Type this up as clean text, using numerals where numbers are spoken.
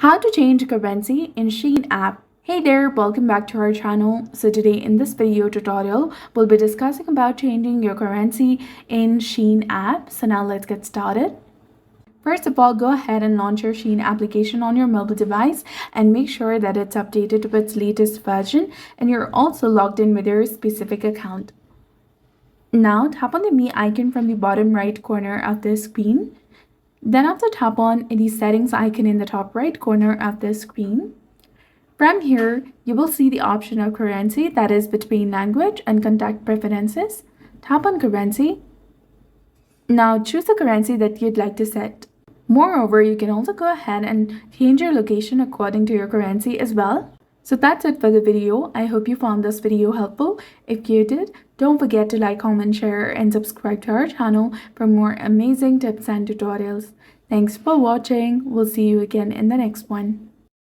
How to change currency in Shein app. Hey there, welcome back to our channel. So today in this video tutorial, we'll be discussing about changing your currency in Shein app. So now let's get started. First of all, go ahead and launch your Shein application on your mobile device and make sure that it's updated to its latest version and you're also logged in with your specific account. Now tap on the Me icon from the bottom right corner of the screen. Then after tap on the settings icon in the top right corner of the screen. From here, you will see the option of currency, that is between language and contact preferences. Tap on currency. Now choose the currency that you'd like to set. Moreover, you can also go ahead and change your location according to your currency as well. So that's it for the video. I hope you found this video helpful. If you did, don't forget to like, comment, share, and subscribe to our channel for more amazing tips and tutorials. Thanks for watching. We'll see you again in the next one.